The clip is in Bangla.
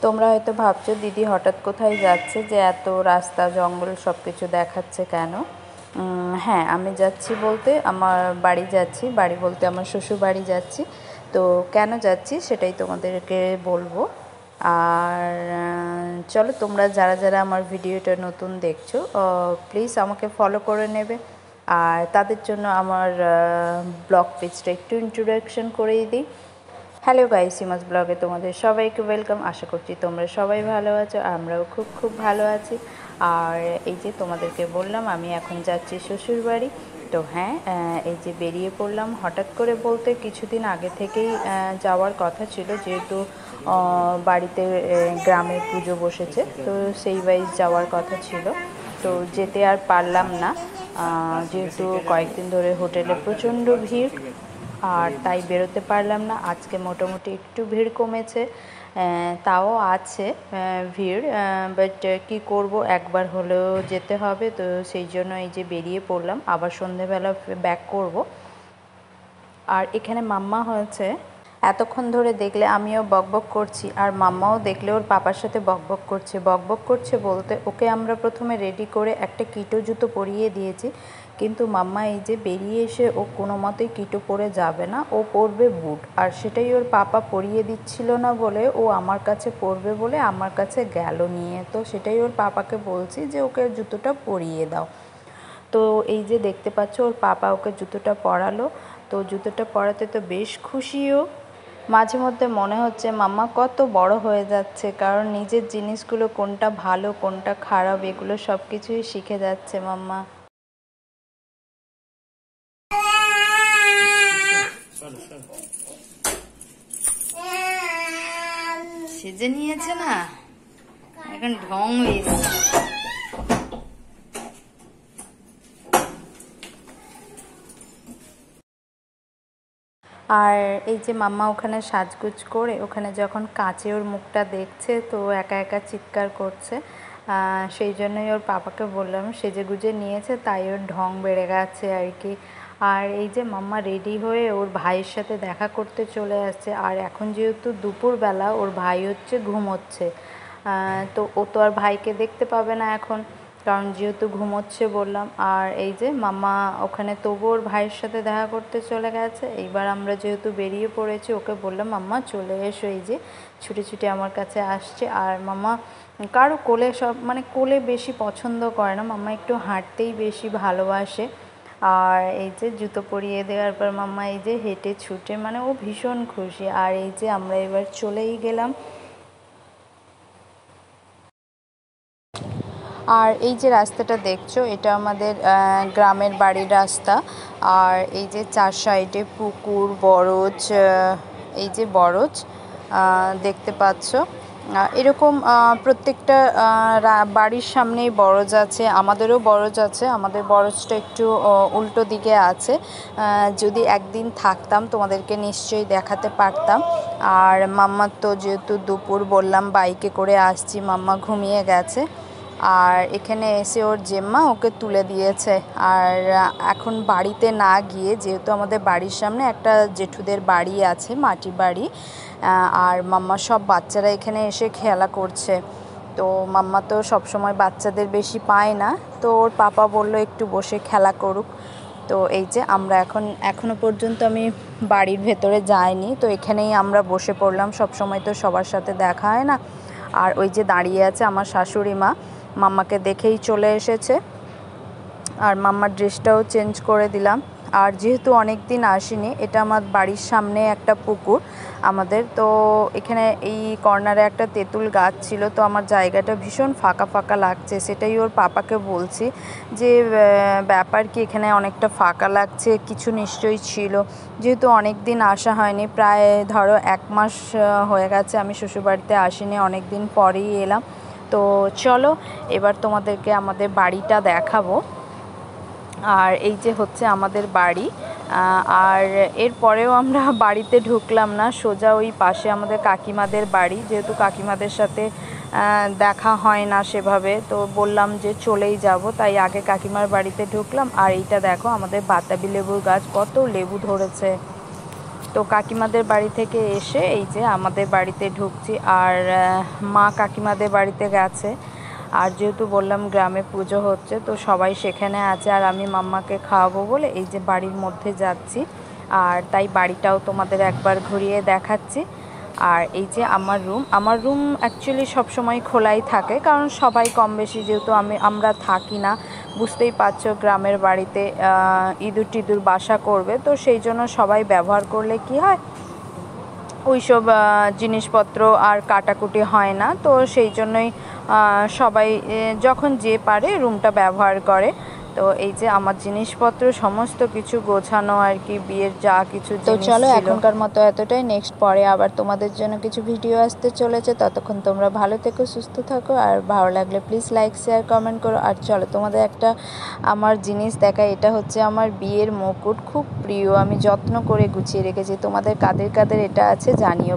তোমরা হয়তো ভাবছো দিদি হঠাৎ কোথায় যাচ্ছে, যে এত রাস্তা জঙ্গল সব কিছু দেখাচ্ছে কেন? হ্যাঁ, আমি যাচ্ছি বলতে আমার বাড়ি যাচ্ছি, বাড়ি বলতে আমার শ্বশুর বাড়ি যাচ্ছি। তো কেন যাচ্ছি সেটাই তোমাদেরকে বলবো। আর চলো, তোমরা যারা যারা আমার ভিডিওটা নতুন দেখছো প্লিজ আমাকে ফলো করে নেবে। আর তাদের জন্য আমার ব্লগ পেজটা একটু ইন্ট্রোডাকশন করেই দিই। হ্যালো গাইস, সীমাস ব্লগে তোমাদের সবাইকে ওয়েলকাম। আশা করছি তোমরা সবাই ভালো আছো, আমরাও খুব খুব ভালো আছি। আর এই যে তোমাদেরকে বললাম আমি এখন যাচ্ছি শ্বশুর বাড়ি। তো হ্যাঁ, এই যে বেরিয়ে পড়লাম হঠাৎ করে, বলতে কিছুদিন আগে থেকেই যাওয়ার কথা ছিল, যেহেতু বাড়িতে গ্রামে পুজো বসেছে, তো সেই ওয়াইজ যাওয়ার কথা ছিল। তো যেতে আর পারলাম না, যেহেতু কয়েকদিন ধরে হোটেলে প্রচণ্ড ভিড়, আর তাই বেরোতে পারলাম না। আজকে মোটামুটি একটু ভিড় কমেছে, তাও আছে ভিড়, বাট কি করব, একবার হলেও যেতে হবে। তো সেই জন্য এই যে বেরিয়ে পড়লাম, আবার সন্ধেবেলা ব্যাক করব। আর এখানে মাম্মা হয়েছে, এতক্ষণ ধরে দেখলে আমিও বকবক করছি, আর মাম্মাও দেখলে ওর পাপার সাথে বকবক করছে। বকবক করছে বলতে, ওকে আমরা প্রথমে রেডি করে একটা কিটো জুতো পরিয়ে দিয়েছি, কিন্তু মাম্মা এই যে বেরিয়ে এসে ও কোনো মতেই কিটো পরে যাবে না, ও পরবে বুট। আর সেটাই ওর পাপা পরিয়ে দিচ্ছিল না বলে ও আমার কাছে পরবে বলে আমার কাছে গেল নিয়ে। তো সেটাই ওর পাপাকে বলছি যে ওকে জুতোটা পরিয়ে দাও। তো এই যে দেখতে পাচ্ছ ওর পাপা ওকে জুতোটা পরালো। তো জুতোটা পরাতে তো বেশ খুশিও। মাঝে মধ্যে মনে হচ্ছে মাম্মা কত বড় হয়ে যাচ্ছে, কারণ নিজের জিনিসগুলো কোনটা ভালো কোনটা খারাপ এগুলো সব কিছুই শিখে যাচ্ছে মাম্মা। সেজে নিয়েছে না, এখন ঢং হয়েছে। আর এই যে মাম্মা ওখানে সাজগুজ করে ওখানে যখন কাঁচে ওর মুখটা দেখছে, তো একা একা চিৎকার করছে। সেই জন্যই ওর পাপাকে বললাম, সেজে গুজে নিয়েছে তাই ওর ঢং বেড়ে গেছে আর কি। আর এই যে মাম্মা রেডি হয়ে ওর ভাইয়ের সাথে দেখা করতে চলে আসছে। আর এখন যেহেতু দুপুরবেলা, ওর ভাই হচ্ছে ঘুমোচ্ছে, তো ও তো আর ভাইকে দেখতে পাবে না এখন, কারণ যেহেতু ঘুমোচ্ছে বললাম। আর এই যে মাম্মা ওখানে তবু ওর ভাইয়ের সাথে দেখা করতে চলে গেছে। এইবার আমরা যেহেতু বেরিয়ে পড়েছি, ওকে বললাম মাম্মা চলে এসো, এই যে ছুটে ছুটে আমার কাছে আসছে। আর মাম্মা কারো কোলে মানে কোলে বেশি পছন্দ করে না, মাম্মা একটু হাঁটতেই বেশি ভালোবাসে। আর এই যে জুতো পরিয়ে দেওয়ার পর মাম্মা এই যে হেঁটে ছুটে, মানে ও ভীষণ খুশি। আর এই যে আমরা এবার চলেই গেলাম। আর এই যে রাস্তাটা দেখছো, এটা আমাদের গ্রামের বাড়ির রাস্তা। আর এই যে চার সাইডে পুকুর, বরজ, এই যে বরজ দেখতে পাচ্ছ। এরকম প্রত্যেকটা বাড়ির সামনেই বরজ আছে, আমাদেরও বরজ আছে। আমাদের বরজটা একটু উল্টো দিকে আছে, যদি একদিন থাকতাম তোমাদেরকে নিশ্চয়ই দেখাতে পারতাম। আর মাম্মার তো যেহেতু দুপুর বললাম বাইকে করে আসছি, মাম্মা ঘুমিয়ে গেছে। আর এখানে এসে ওর জেম্মা ওকে তুলে দিয়েছে। আর এখন বাড়িতে না গিয়ে, যেহেতু আমাদের বাড়ির সামনে একটা জেঠুদের বাড়ি আছে, মাটি বাড়ি, আর মাম্মা সব বাচ্চারা এখানে এসে খেলা করছে। তো মাম্মা তো সবসময় বাচ্চাদের বেশি পায় না, তো ওর পাপা বললো একটু বসে খেলা করুক। তো এই যে আমরা এখনও পর্যন্ত আমি বাড়ির ভেতরে যাইনি, তো এখানেই আমরা বসে পড়লাম। সবসময় তো সবার সাথে দেখা হয় না। আর ওই যে দাঁড়িয়ে আছে আমার শাশুড়ি মা, মাম্মাকে দেখেই চলে এসেছে। আর মাম্মার ড্রেসটাও চেঞ্জ করে দিলাম। আর যেহেতু অনেক দিন আসিনি, এটা আমার বাড়ির সামনে একটা পুকুর আমাদের, তো এখানে এই কর্নারে একটা তেঁতুল গাছ ছিল, তো আমার জায়গাটা ভীষণ ফাঁকা ফাঁকা লাগছে। সেটাই ওর পাপাকে বলছি যে ব্যাপার কি, এখানে অনেকটা ফাঁকা লাগছে, কিছু নিশ্চয়ই ছিল। যেহেতু অনেক দিন আসা হয়নি, প্রায় ধরো 1 মাস হয়ে গেছে আমি শ্বশুরবাড়িতে আসিনি, অনেক দিন পরেই এলাম। তো চলো এবার তোমাদেরকে আমাদের বাড়িটা দেখাবো। আর এই যে হচ্ছে আমাদের বাড়ি। আর এরপরেও আমরা বাড়িতে ঢুকলাম না, সোজা ওই পাশে আমাদের কাকিমাদের বাড়ি, যেহেতু কাকিমাদের সাথে দেখা হয় না সেভাবে, তো বললাম যে চলেই যাব, তাই আগে কাকিমার বাড়িতে ঢুকলাম। আর এইটা দেখো আমাদের বাতাবি লেবুর গাছ, কত লেবু ধরেছে। তো কাকিমাদের বাড়ি থেকে এসে এই যে আমাদের বাড়িতে ঢুকছি। আর মা কাকিমাদের বাড়িতে গেছে। আর যেহেতু বললাম গ্রামে পুজো হচ্ছে, তো সবাই সেখানে আছে। আর আমি মাম্মাকে খাওয়াবো বলে এই যে বাড়ির মধ্যে যাচ্ছি। আর তাই বাড়িটাও তোমাদের একবার ঘুরিয়ে দেখাচ্ছি। আর এই যে আমার রুম অ্যাকচুয়ালি সবসময় খোলাই থাকে, কারণ সবাই কম বেশি যেহেতু আমরা থাকি না, বুঝতেই পারছো গ্রামের বাড়িতে ইঁদুর টিঁদুর বাসা করবে, তো সেই জন্য সবাই ব্যবহার করলে কি হয় ওইসব জিনিসপত্র আর কাটাকুটি হয় না। তো সেই জন্যই সবাই যখন যে পারে রুমটা ব্যবহার করে। তো এই যে আমার জিনিসপত্র সমস্ত কিছু গোছানো আর কি, বিয়ের যা কিছু তো জিনিস চলো ছিল। এখনকার মতো এতটাই। নেক্সট পরে আবার তোমাদের জন্য কিছু ভিডিও আসতে চলেছে। ততক্ষণ তোমরা ভালো থেকো, সুস্থ থাকো। আর ভালো লাগলে প্লিজ লাইক শেয়ার কমেন্ট করো। আর চলো তোমাদের একটা আমার জিনিস দেখাই। এটা হচ্ছে আমার বিয়ের মুকুট, খুব প্রিয়, আমি যত্ন করে গুছিয়ে রেখেছি। তোমাদের কাদের কাদের এটা আছে জানিও।